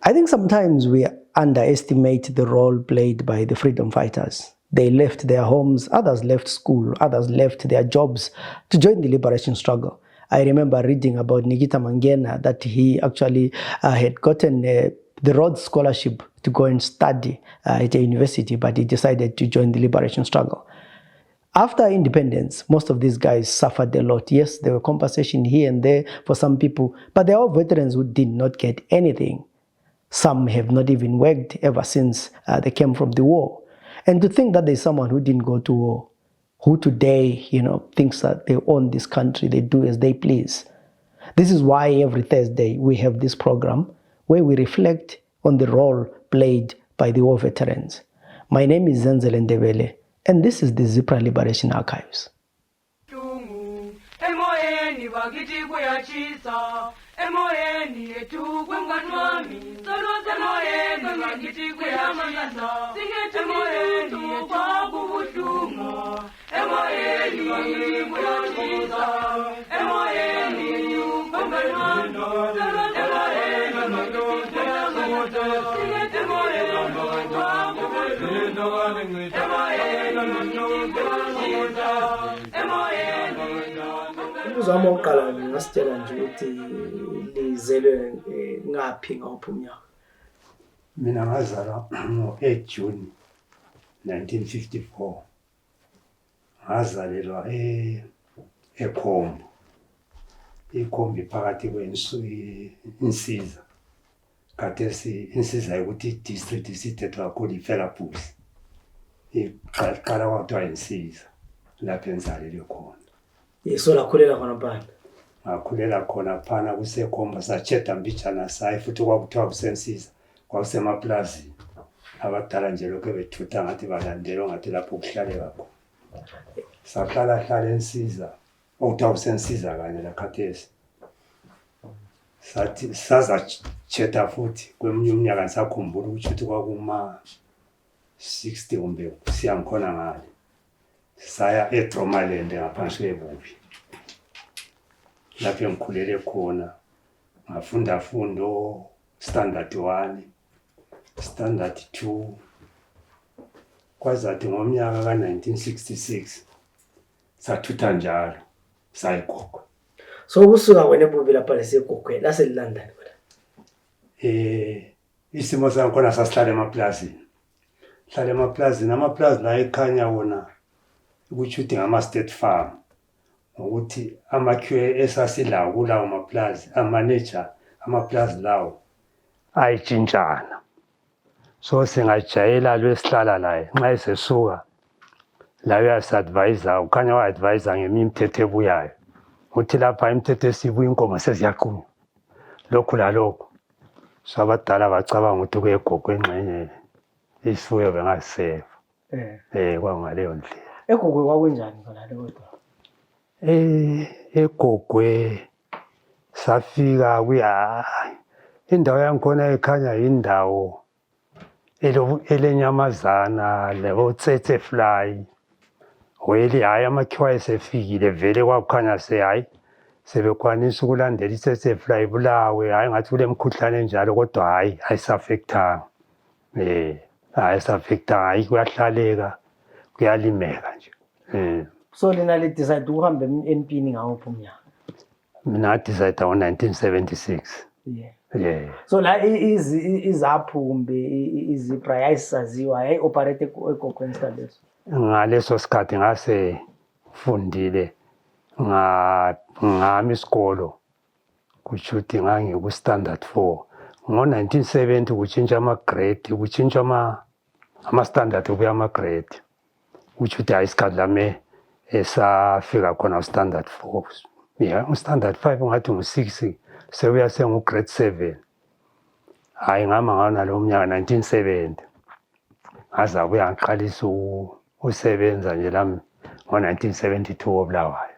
I think sometimes we underestimate the role played by the freedom fighters. They left their homes, others left school, others left their jobs to join the liberation struggle. I remember reading about Nikita Mangena that he actually had gotten the Rhodes Scholarship to go and study at a university, but he decided to join the liberation struggle. After independence, most of these guys suffered a lot. Yes, there were compensation here and there for some people, but they are all veterans who did not get anything. Some have not even worked ever since they came from the war. And to think that there's someone who didn't go to war, who today, thinks that they own this country, they do as they please. This is why every Thursday we have this program where we reflect on the role played by the war veterans. My name is Zenzele Ndebele, and this is the Zipra Liberation Archives. Uzama uqala ngingasitshela nje ukuthi lizelwe ngaphi ngawuphi umnyaka. Mina ngazalwa ngo-8 June 1954. Ngazalelwa eKhombo. iKhombo phakathi kweNsiza. Khathesi iNsiza ukuthi district isithethwa kakhulu iFelaphusi. Iqala kwathiwa iNsiza lapho enzalelwe khona. So lakhulela khona phana. Ngakhulela khona phana kuseKhombo saCheda Mbijana sayi futhi kwakuthiwa kuseNsiza kwakusemaplazini. Abadala nje lokho bethutha ngathi balandelwa ngathi lapho kuhlaleka khona. Sahlala eNsiza okuthiwa kuseNsiza kanye lakhathesi. Sathi sazaCheda futhi kweminye umnyaka ngisakhumbula ukuthi kwakuma 60 kumbe siyangikhona ngale. Saya eDromaland ngaphansi kwebubi. Lapho ngikhulele khona ngafunda standard 1, standard 2. Kwazathi ngomnyaka ka1966 sathutha njalo sayigogo. So kusuka wena ebubi lapha leseGogwe laseLondon kodwa. Isimo sangikhona sasihlala emaplazini. Hlala emaplazini, amaplazi la ekhanya wona ukuthi ngama-state farm. Ukuthi ama-QA esasilawo kulawo maplazi, amanager amaplazi lawo ayitshintshana. So singajayela lwesihlala laye nxa esesuka la uyasi-advise, ukhanya wa-advise ngemithetho ebuyayo. Uthi lapha imithetho esibuya inkomo seziyaqunywa. Lokhu lalokhu. So abadala bacabanga ukuthi kuyeGogwe engxenye isifuyo bengaseva. Kwangaleyo ndlela. eGogwe kwakwenjani khona kodwa? eGogwe safika indawo yangikhona ekhanya indawo elenyamazana lebotsetse fly. Weli hayi amakhiwa esefikile vele kwakukhanya hayi sebekwanisa ukulandela itsetse fly bulawe hayi ngathi kulemkhuhlane enjalo kodwa hayi ayisafektanga. Ayisafektanga hayi kuyahlaleka kuyalimeka nje. So lina decide ukuhamba empini ngawuphi umnyaka? Mina decide ngo-1976. So la izaphu kumbe iZipra yayisaziwa yayi-operate eGogwe installation. Ngaleso sikhathi ngase fundile ngami isikolo kushuthi ngangiku standard 4. Ngo-1970 kutshintsha ama-grade, kutshintsha ama-standard kubuya ama-grade. Kushuthi hayi isikhathi lami esafika khona u-standard 4. U-standard 5 ngathi ngu-6 sebuya sengu-grade 7. Hayi ngama ngawo nalowo mnyaka 1970. Ngaza buya ngiqalisa usebenza nje lami ngo-1972 oBulawayo.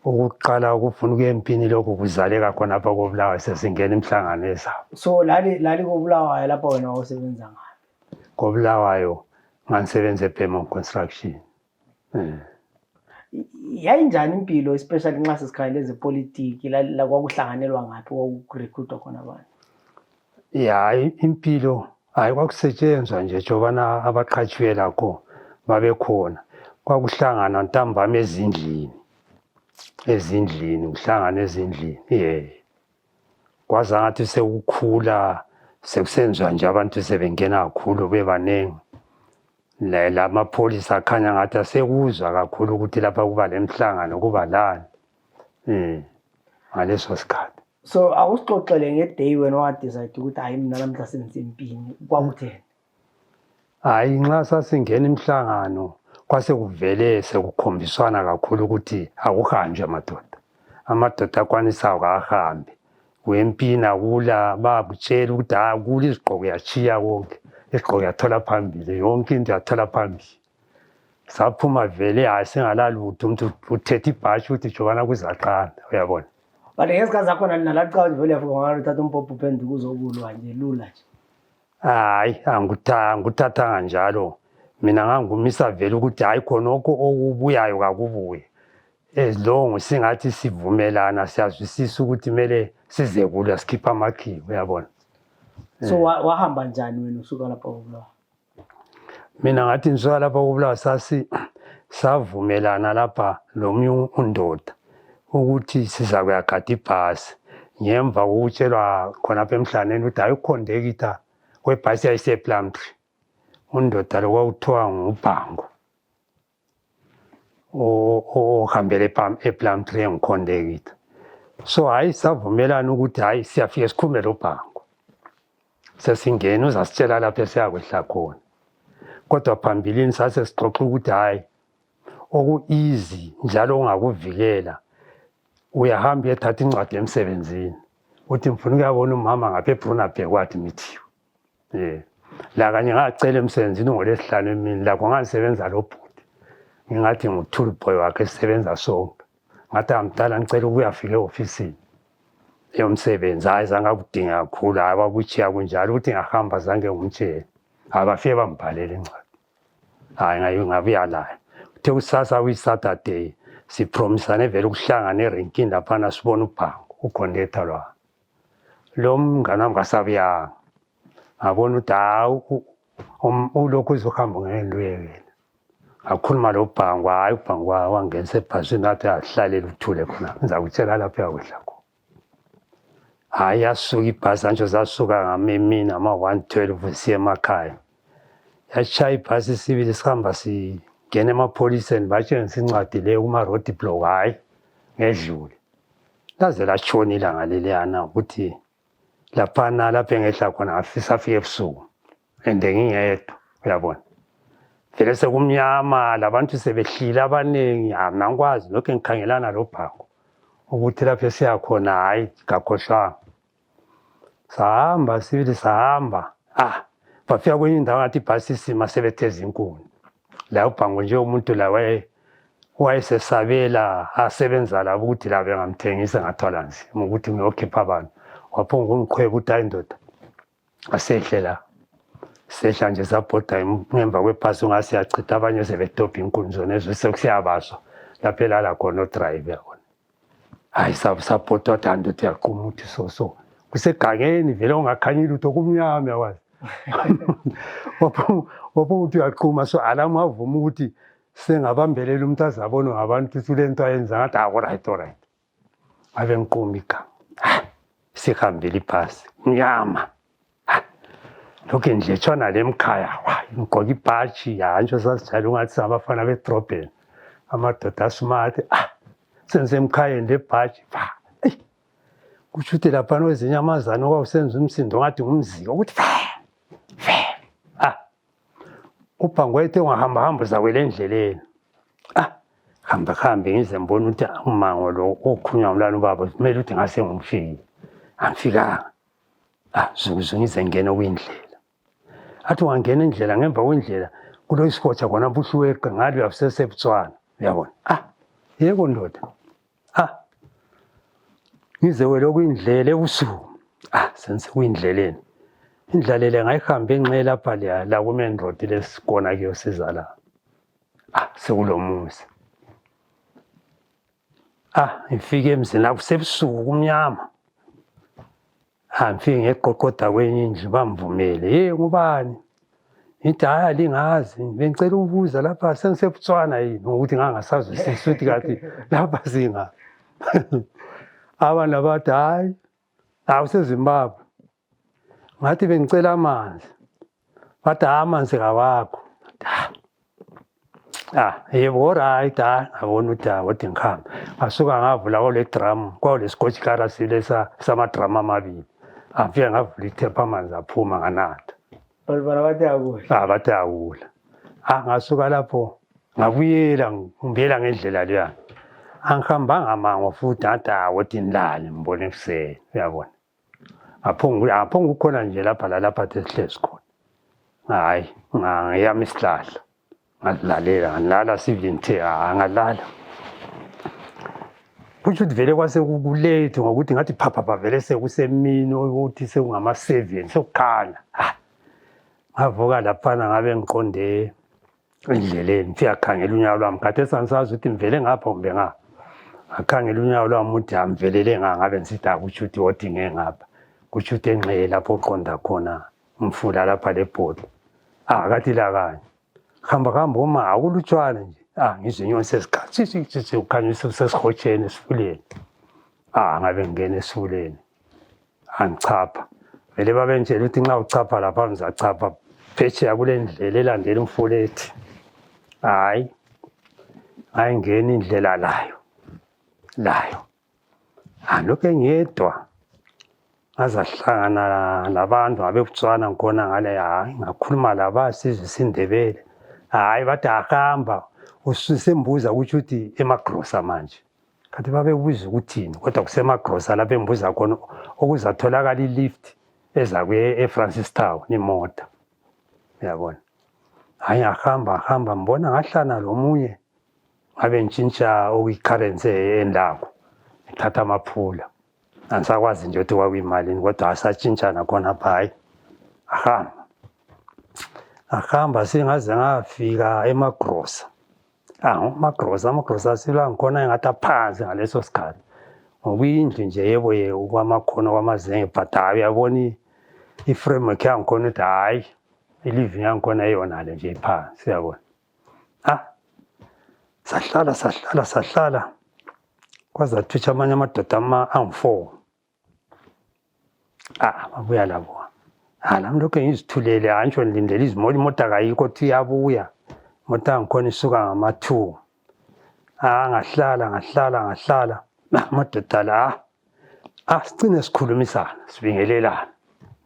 Ukuqala ukufuna ukuya empini lokhu kuzaleka khona apha koBulawayo sesingena imihlangano ezabo. So lali koBulawayo lapha wena wawusebenza ngayo? KoBulawayo ngangisebenza eBermont Construction. Yayinjani impilo especially nxa sesikhangele ezepolitiki la kwakuhlanganelwa ngaphi kwakurecruitwa khona abantu? ya impilo hayi kwakusetshenzwa nje jobana abaqhatshiwe lakho babekhona kwakuhlangana ntambama ezindlini kuhlangana ezindlini kwaza ngathi sekukhula sekusenziwa nje abantu sebengena kakhulu bebaningi lamapholisa akhanya ngathi asekuzwa kakhulu ukuthi lapha kuba lemhlangano kuba lani ngaleso sikhathi. So awusixoxele ngeday wena wadecide ukuthi hayi mina namhla sensempini kwakutheni? Hayi nxa sasingena imihlangano kwase kuvele sekukhombiswana kakhulu ukuthi akuhanjwe amadoda akwanisa akahambe wempini akula babutshela ukuthi akula izigqoko yachiya konke izigqoko yathola phambili yonke into yathola phambili saphuma vele hayi singalalutho umuntu uthethe ibhashi ukuthi jobana kuzaqala uyabona. But ngesikhathi zakhona nalaqhawe vele yafika ngalithatha umpopho uphenduka uzokulwa nje lula nje. Hayi anguthathanga njalo mina ngangumisa vele ukuthi hayi khonokho okubuyayo kakubuye as long singathi sivumelana siyazwisisa ukuthi kumele size kulwa sikhipha amakhiwo uyabona. So wahamba njani wena usuka lapha uBulawayo? Mina ngathi ngisuka lapha uBulawayo savumelana lapha lomnye undoda ukuthi siza kuyagada ibhasi ngemva kokutshelwa khonapha emhlaneni ukuthi hayi ukhondekitha webhasi yayisePlumtree undoda lo kwakuthiwa nguBhango ohambele ePlumtree engikhondekitha. So hayi savumelana ukuthi hayi siyafike sikhulume loBhango sesingena uzasitshela lapho esiyakwehla khona kodwa phambilini sase sixoxa ukuthi hayi oku-easy njalo ongakuvikela uyahamba uyethatha incwadi emsebenzini uthi ngifuna ukuyabona umama ngapha eBrunaberg waadmithiwe la kanye ngacela emsebenzini ngoLwesihlanu emini lakho ngangisebenza lobhuti ngingathi ngu-tool boy wakhe esisebenza sonke ngathi amdala ngicela ukuyafika e-ofisini yomsebenzi hayi zange akudinga kakhulu hayi bakuchiya kunjalo ukuthi ngahamba zange ngumtshele abafike bambhalela incwadi hayi ngabuya layo uthe kusasa kuyi-Saturday sipromisane vele ukuhlangana erenkini laphana sibone uBhango ukhondekitha lo mngane wami kasabuyanga ngabona ukuthi hawu ulokhu uzohamba ngeluyekela ngakhuluma loBhango hayi uBhango wangenisa ebhasini athi ahlalela uthule khona ngizakutshela lapho uyakwehla khona. Hayi yasuka ibhasi antsho zasuka ngamemini ama-1:12 siye emakhaya yashaya ibhasi sibili sihamba singena emapholiseni batshengisa incwadi leyo kuma-road block hayi ngedlule laze latshona ilanga leliyana ukuthi laphana lapho engehla khona safika ebusuku and ngingedwa uyabona vele sekumnyama labantu sebehlile abaningi angikwazi lokho ngikhangelana loBhango ukuthi lapho esiyakhona hayi kakhohlwanga sahamba sibili sahamba bafika kwenye indawo ngathi ibhasi isima sebetheza inkuni la uBhango nje umuntu la wayesesabela asebenza labo ukuthi la bengamthengisa ngathwala nzima ukuthi ngiyokhipha abantu waphonga ungiqhweba ukuthi hayi ndoda asehle la sehla nje sabhoda ngemva kwebhasi ungasiyachitha abanye sebedobha inkuni zona ezo sekusiyabaswa lapho elala khona udrive yabona hayi sabhoda wathi ndoda uyaquma ukuthi so kusegangeni vele ungakhanyi lutho kumnyama yakwazi waphonga ukuthi uyaquma so alamu avuma ukuthi sengabambelela umuntu azabona ngabantu ukuthi le nto ayenza ngathi alright ave ngiquma igama sihambile ibhasi mnyama lokhu nje tshona lemkhaya ngigqoka ibhaji hantsho sasijayele ungathi sabafana bedrobheni amadoda asmart sengisemkhayeni lebhaji kusho ukuthi laphana kwezinyamazane okwawusenza umsindo ngathi ngumziko ukuthi uBhango wayethe ungahamba uzakwela endleleni hambe ngize mbona ukuthi umango lo okhunywa ngulana ubaba kumele ukuthi ngase ngumfiki angifikanga zukuze ngize ngene kwindlela athi wangena indlela ngemva kwendlela kulo isikhotsha khona buhluweqa ngalo yasesebutswana uyabona yebo ndoda ngize welo kwindlela ebusuku sensikwindleleni indlela le ngayihambe enxe lapha la ku main road lesikona kuyosiza la sekulomuzi ngifike emzini akusebusuku kumnyama ngifike ngeqoqoda kwenye indlu bamvumele ngubani ngithi hayi alingazi bengicela ukubuza lapha sengiseBotswana yini ukuthi ngangasazwisisi ukuthi kathi lapha singa abantu bathi hayi awuseZimbabwe ngathi bengicela amanzi bathi amanzi kawakho yebo right ngabona ukuthi wathi ngihamba ngasuka ngavula kwale drum kwale scotch car silesa samadrum amabili afike ngavula ithepha amanzi aphuma nganatha Bara bathi akudla. bathi awula ngasuka lapho ngabuyela ngibuyela ngendlela leya angihambanga mango futhi ngathi wathi nilale ngibone ekuseni uyabona aphonga ukhona nje lapha esihlezi khona hayi ngiyami isihlahla ngalalela ngilala sivinthe ngalala kusho ukuthi vele kwase kukulate ngokuthi ngathi phapha vele sekusemini ukuthi sekungama-7 sokukhala ngavuka laphana ngabe ngiqonde endleleni ngifika khangela unyawo lwami khathesi angisazi ukuthi ngivele ngapha kumbe ngapha ngakhangela unyawo lwami ukuthi angivelele ngabe ngisithi kusho ukuthi wothi ngengapha kusho ukuthi enxele lapho oqonda khona umfula lapha lebhodi akathi la kanye hamba uma akulutshwana nje ngizwe inyoni sesikhathi ukhanya sesihotsheni esifuleni ngabe ngingena esifuleni angichapha vele babentshela ukuthi nxa uchapha lapha ngizachapha phetsheya kule ndlela elandela umfuleti hayi ngayingena indlela layo lokhu engiyedwa ngazahlangana nabantu abeBotswana ngikhona ngale ngakhuluma labasizwe isindebele bathi ahamba usembuza ukuthi uthi emagrosa manje kanti babebuza ukuthini kodwa kusemagrosa lapho embuza khona okuzatholakala ilift eza eFrancistown imota uyabona ngahamba mbona ngahlana lomunye ngabe ntshintsha okuyicurrency endako ngithatha amaphula angisakwazi nje ukuthi kwakuyimalini kodwa asatshintshana khona pha ahamba singaze ngafika emagrosa amagrosa silwa ngikhona engathi aphansi ngaleso sikhathi ngokuyindlu nje yebo kwamakhono kwamazenge but uyabona i-framework yangikhona ukuthi hayi iliving yangikhona eyona le nje iphansi uyabona sahlala kwaze athutsha amanye amadoda angu-4 babuya labo nami lokhu ngizithulele ngisho ngilindele imota kayikho ukuthi iyabuya imota yangikhona isuka ngama-2 ngahlala amadoda la sigcine sikhulumisana sibingelelana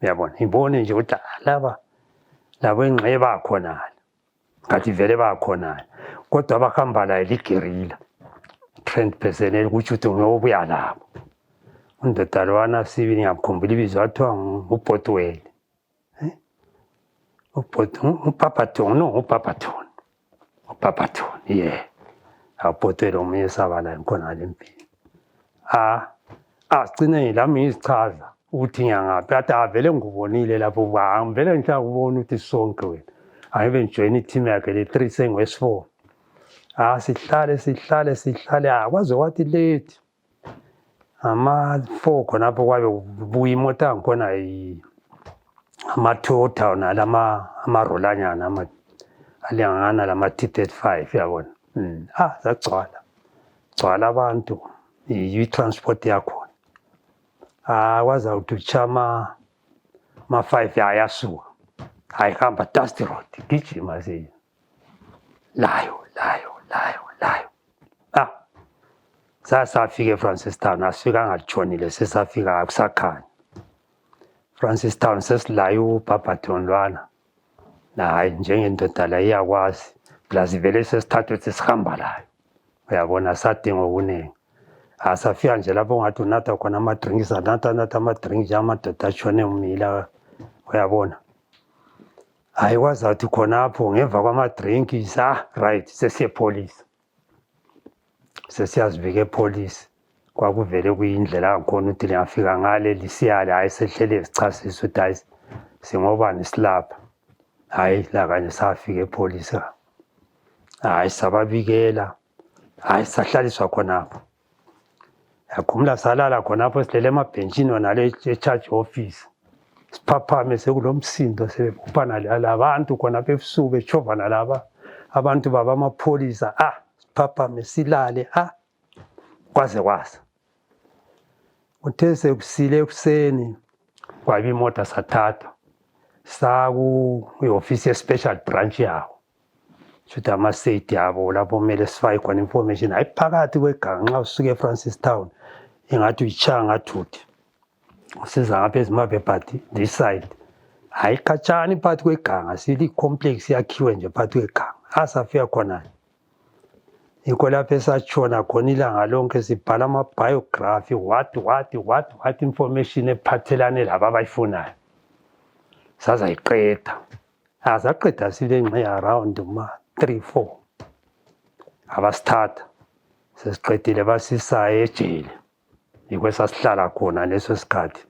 uyabona ngibone nje ukuthi labo engxeye bakhonala ngathi vele bakhonala kodwa abahamba layo ligerilla trained personnel kusho ukuthi ngiyobuya labo undoda lwana sibili ngiyakhumbula ibizo wathiwa uBotwell uPapaton uBotwell omunye sabala ngikhona ngale mpilo sigcine ngilami ngizichaza ukuthi ngiyangaphi athi vele ngikubonile lapho vele ngiyakubona ukuthi sonke wena angibe ngijoyina i-team yakhe le-3 sengwesi-4 sihlale kwaze kwathi late ama-4 khonapho kwabe kubuya imota yangikhona ama-Toyota amarolanyana alingana lama-T35 uyabona zagcwala abantu i-transport yakhona kwaze awututsha ama-5 ayasuka hamba Dusty Road gijima layo sasafika eFrancistown asifika ngatshonile sesafika akusakhanya Francistown sesilaye uBarberton lwana hayi njengendoda la iyakwazi plus vele sesithathu sesihamba layo uyabona sadinga okuningi asafika nje lapho ngathi unatha khona ama-drinks anatha ama-drink nje amadoda atshone umila uyabona kwazi athi khonapho ngemva kwama-drinks right sesiyepolisi sesiyazibika epolisi kwakuvele kuyindlela yangikhona ukuthi lingafika ngale lisiyale sehlele sichasisa ukuthi singobani silapha la kanye safika epolisi sababikela sahlaliswa khonapho yakhumula salala khonapho silele emabhentshini wona le church office siphaphame sekulomsindo sebephuphana labantu khonapho ebusuku bechovana laba abantu baba amapholisa siphaphame silale kwaze kwasa uthe sekusile ekuseni kwaba imota sathatha saku-ofisi ye-special branch yawo shuthi ama-state yabo lapho kumele sifake khona information hayi phakathi kweganga nxa usuke eFrancistown ingathi uyitshaya ngathuthi usiza ngapha eZimbabwe but this side hayi khatshana phakathi kweganga sili complex yakhiwe nje phakathi kweganga asafika khona yikho lapho esatshona khona ilanga lonke sibhala ama-biography what information ephathelane laba abayifunayo sazayiqeda azaqeda sile ngxe around 3-4 abasithatha sesiqedile basisa ejele yikho sasihlala khona leso sikhathi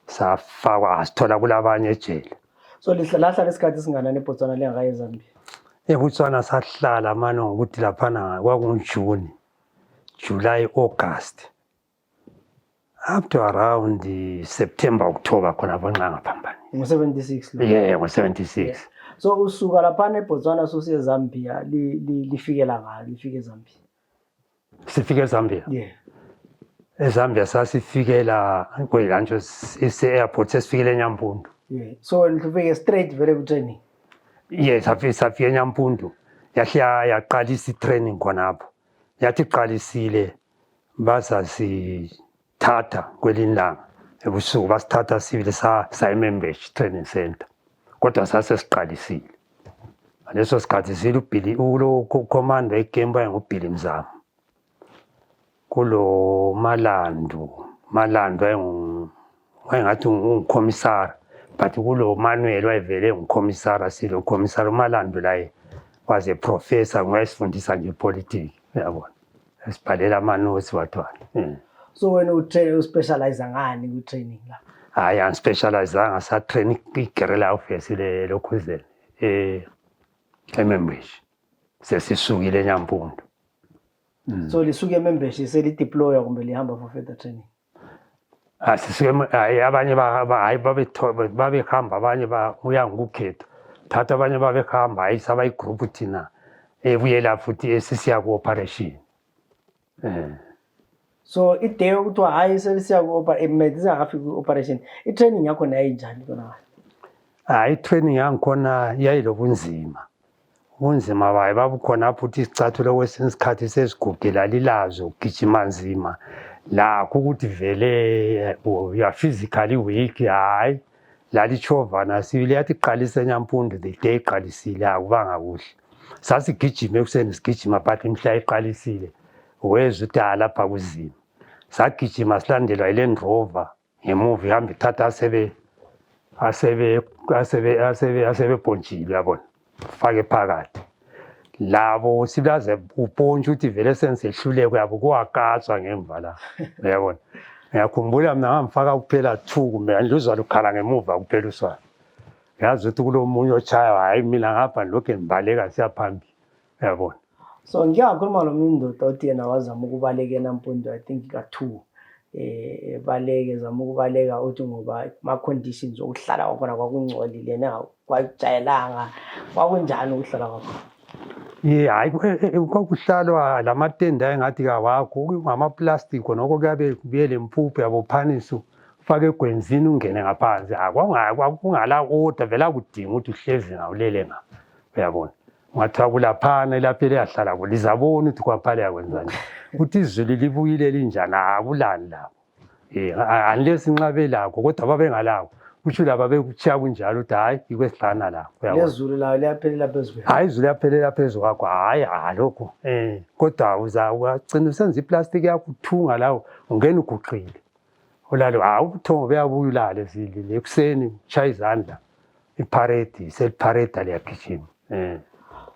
safakwa asithola kulabanye ejele. So lihlala isikhathi singanani eBotswana lengakaye eZambia? eBotswana sahlala manje ngokuthi laphana kwakunguJune, July, August up to around September, October khona bonqa ngaphambani. Ngo-76 Yeah, ngo-76. So usuka laphana eBotswana susiye eZambia lifike la ngalo lifike eZambia? Sifike eZambia? Yeah. eZambia sasifikela kwelancho ise-airport sesifikele eNyampundu. Yeah. So nifike straight vele ku-training? Yes, safike eNyampundu yahle yaqalisa i-training khonapho yathi iqalisile basasithatha kwelinye ilanga ebusuku basithatha sibili sa-eMembeshi Training Center kodwa sasesiqalisile ngaleso sikhathi silubhili ulo command eGembu ayengubhili Mzamo kulo Malandu wayengathi ungukhomisara but kulo Manuel wayevele ngukhomisara silo khomisara uMalandu laye was a professor ngwayesifundisa nje politics uyabona esibhalela amanotes wathwana. So wena uspecialize ngani ku-training la? Hayi angispecializanga sa-train i-guerrilla office leLokhuzela eMembeshi sesisukile eNyampundu. So lisuke eMembeshi selideploya kumbe lihamba for further training? Hayi abanye hayi babehamba abanye uya ngukhetho thatha abanye babehamba hayi sabayigroup thina ebuyela futhi esisiya ku-operation. So ide kuthiwa hayi selisiya singakafiki ku-operation i-training yakhona yayinjani khona? Hayi i-training yangikhona yayilobunzima bayo babukhona futhi isicathulo kwesinye isikhathi sesigugela lilazo ugijima nzima lakho ukuthi vele uya physically weak hayi lalichovana sibili yathi iqalisa eNyampundu the day iqalisile akubanga kuhle sasigijima ekuseni sigijima but imhla iqalisile weza ukuthi lapha kuzima sagijima silandelwa yiLand Rover ngemuva ihamba ithatha asebebhontshile yabona fake phakathi labo silaze upontsha ukuthi vele sengisehluleko yabo kuwakazwa ngemva la uyabona ngiyakhumbula mina ngamfaka kuphela 2 kumbe andluzwa lukhala ngemuva kuphela uswana yazi ukuthi kulomunye ochayo hayi mina ngapha lokho ngibaleka siyaphambili uyabona. So ngiyakhuluma nomunye indoda othi yena wazama ukubaleka eNyampundu I think ka2 baleke zama ukubaleka uthi ngoba ama-conditions okuhlala kwakhona kwakungcolile kwajayelanga kwakunjani ukuhlala kwakhona? Hayi kwakuhlalwa lamatende ayengathi kawakho kungamaplastic noko kuyabe kubuyele impuphu yabophanisa ufake egwenzini ungene ngaphansi kwakungala order vele kudinga ukuthi uhlezi ngawulele ngapha uyabona ungathiwa kulaphana ilaphele yahlala lizabona ukuthi kwaphale yakwenzani ukuthi izulu libuyile linjani akulani lapho unless inqabe lakho kodwa babengalakho kusho laba bekutshiya kunjalo ukuthi hayi ikwesihlana lapho uyabona lezulu lawo liyaphelela phezulu hayi izulu liyaphelela phezulu kwakho hayi lokho kodwa uzagcina usenza iplastic yakho uthunga lawo ungena uguqile ulalo ubuthongo beyabuya ulale zilile ekuseni ushaya izandla iparade seliparade liyagijima.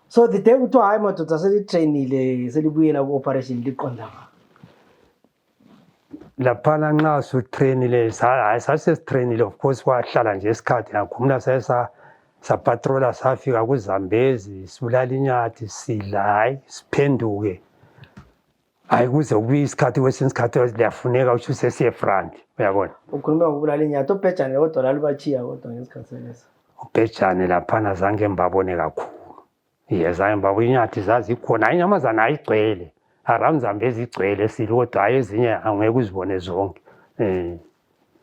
So the day kuthiwa hayi madoda selitrainile selibuyela ku-operation liqonda laphana nxa sutrainile hayi sasesitrainile of course kwahlala nje isikhathi ngakhumula sapatrola safika kuZambezi sibulala inyathi sidla hayi siphenduke hayi kuze kubuye isikhathi kwesinye isikhathi liyafuneka ukuthi usesiye front uyabona. Ukhuluma ngokubulala inyatha uBhejane kodwa lalubachiya kodwa ngesikhathi seneso. uBhejane laphana zange mbabone kakhulu. Zange mbabone inyathi zazikhona, hayi inyamazana ayigcwele, aramzambe igcwele sili kodwa hayi ezinye angeke uzibone zonke.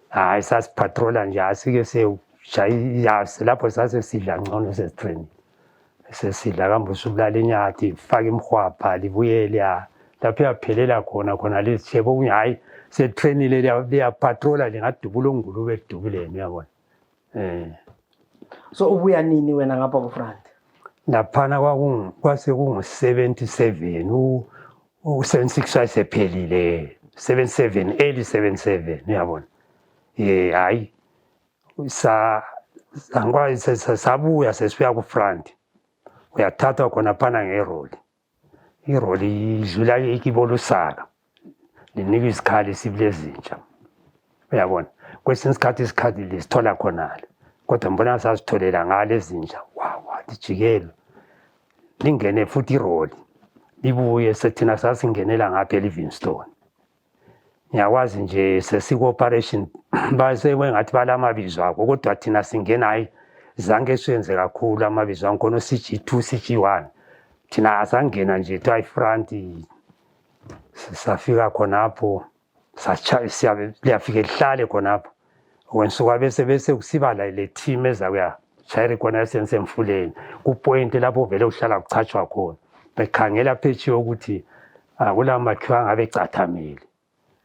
Hayi sasipatrola nje asike seyashaya lapho sasesidla ngcono sesitraining. Sesidla kambe usubulala inyathi faka imhwapha libuyele lapho yaphelela khona lesishebo kunye hayi setrainile liyapatrola lingadubula ongulube edubuleni uyabona. So ubuya nini wena ngapha ku-front? Laphana kwase kungu-77 u-76 wayesephelile 77 early 77 uyabona. Hayi sabuya sesibuya ku-front uyathathwa khona phana ngeroli. Iroli idlula ikibolusaka linikwa isikhali sibile zintsha uyabona. Kwesinye isikhathi lisithola khonale kodwa mbona sasitholela ngale ezintsha lijikelo lingene futhi iroli libuye sethina sasingenela ngapha eLivingstone. Ngiyakwazi nje sesiku-operation basebengathi balamabizo akho kodwa thina singena hayi zange siyenze kakhulu amabizo ankhona CG2 CG1 thina asangena nje twa ifront safika khonapho liyafike lihlale khonapho wensuka bese kusiba le team ezakuya shayire khona esensemfuleni ku-point lapho vele uhlala kuchatshwa khona bekhangela phetshiwe ukuthi kula makhiwa angabe ecathamile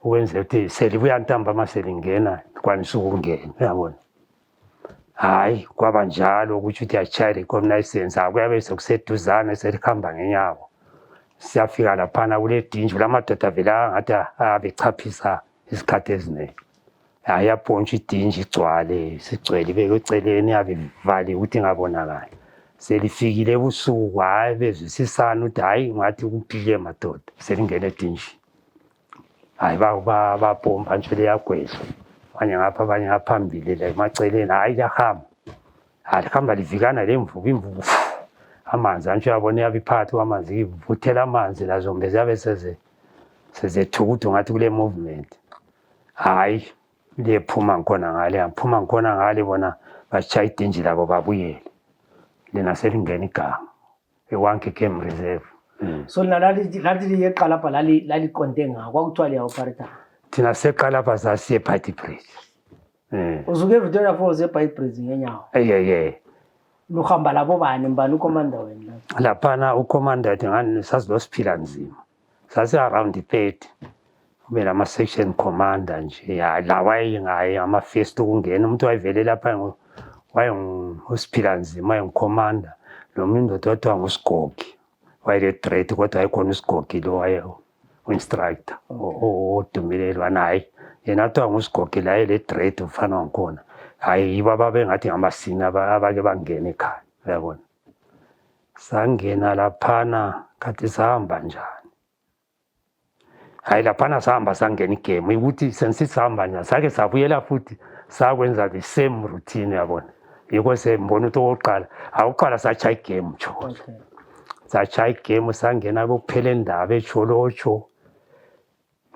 ukwenzela ukuthi selibuya ntambama selingena kwanisa ukungena uyabona. Hayi kwaba njalo ukuthi uyachayela i-cognizance kuyabe sekuseduzane selihamba ngenyawo siyafika laphana kule dinji lamadoda vele angathi abechaphisa isikhathi eziningi. Hayi yaphontsha idinji igcwale sigcwele ibeke eceleni yabe ivaliwe ukuthi ingabonakali. Selifikile ebusuku hayi bezwisisana ukuthi hayi ngathi kuphile madoda selingene edinji. Hayi babomba nje leyagwedla abanye ngapha abanye ngaphambili la emaceleni hayi liyahamba. Lihamba livikana lemvubu imvubu amanzi antsho uyabona yabiphakathi kwamanzi ivuthela amanzi la zombe ziyabe sezethukuda ngathi kule movement. Hayi liyephuma ngikhona ngale bona bashaya idinji labo babuyele lina selingena igama eWanke Game Reserve. So lathi liyeqala lapha laliqonde ngako kwakuthiwa liya-operator. Thina seqala lapha sasiye Party Bridge. Usuke eVictoria Falls eParty Bridge ngenyawo? Luhamba labo bani mbani ukomanda wena? Laphana ukomanda ethi ngani sazilosiphila nzima sasi-around 30 ube nama-section commander nje la wayengaye ama-first ukungena umuntu wayevele lapha wayengusiphila nzima wayengukomanda lo muntu indoda wathiwa nguSigogi wayele-threat kodwa wayekhona uSigogi lo waye-instructor odumile lwana hayi yena wathiwa nguSigogi la yele-threat ufana wangikhona. Hayi yibo ababengathi ngamasini abake bangena ekhaya uyabona. Sangena laphana kathi sahamba njani. Hayi laphana sahamba sangena igame ukuthi sensithi sahamba njani sake sabuyela futhi sakwenza the same routine uyabona. Yiko sembona ukuthi okokuqala sachaya igame nje. Sachaya igame sangena kokuphela indaba echolotsho.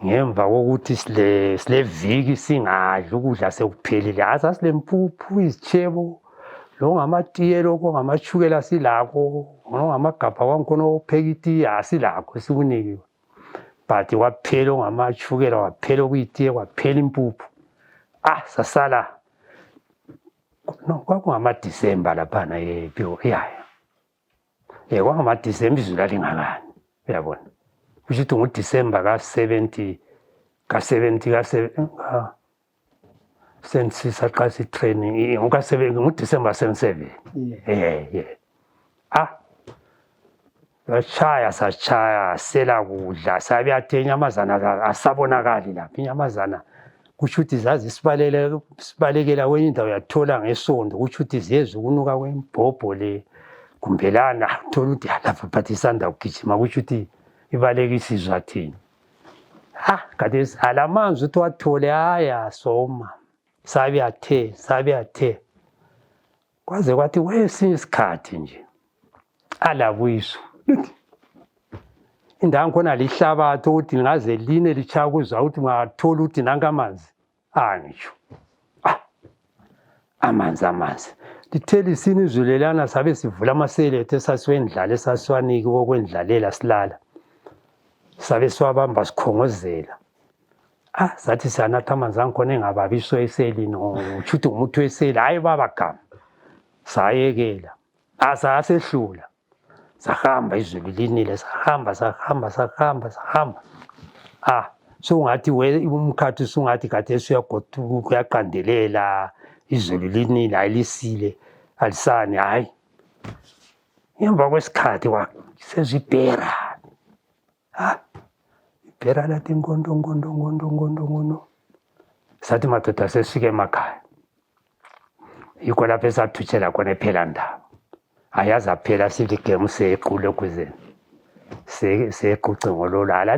Ngemva kokuthi sile viki singadli ukudla sekuphelile sasilempuphu izitshebo lo ngamatiye lokho ngamashukela silakho ngamagabha kwankhona okupheka itiye asilakho sikunikiwe. But kwaphela ongamashukela kwaphela okuyitiye kwaphela impuphu sasala kwakungama-December laphana kwangama-December izulu lalingakani uyabona. Kusho ukuthi nguDisemba ka-70 saqala sitraining nguDisemba 77 sachaya sela kudla sabiyathe inyamazana asabonakali lapha inyamazana kusho ukuthi zazi sibalekela kwenye indawo yathola ngesondo kusho ukuthi ziyeza ukunuka kwembhobho le kumbelana uthola ukuthi lapha but isanda kugijima kusho ukuthi ibalekisa izwathini. Khathesi alamanzi ukuthi wathole soma sabiyathe kwaze kwathi kwesinye isikhathi nje alabuyiswa indawo khona lihlabathi ukuthi ngaze line lichakuzwa ukuthi ngathola ukuthi nangamanzi angisho amanzi litheli sini izulelana sabe sivula amaselethe esasiwendlala esasiwaniki wokwendlalela silala sabe siwabamba sikhongozela sathi siyanatha amanzi angikhona engababiso eseli notshuthi umuthi weseli hayi babagama sayekela asasehlula sahamba izulu linile sahamba sungathi umkhathi sungathi khathesi uyagoduka uyaqandelela izulu linile ayilisile alisani hayi emva kwesikhathi sezibhera ibhera lathi ngondo sathi madoda sesifike emakhaya yikho lapho esathutshela khona ephela ndaba ayazi aphela sithi igemu seyequle kuzeni seyequce ngololala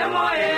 Emoye,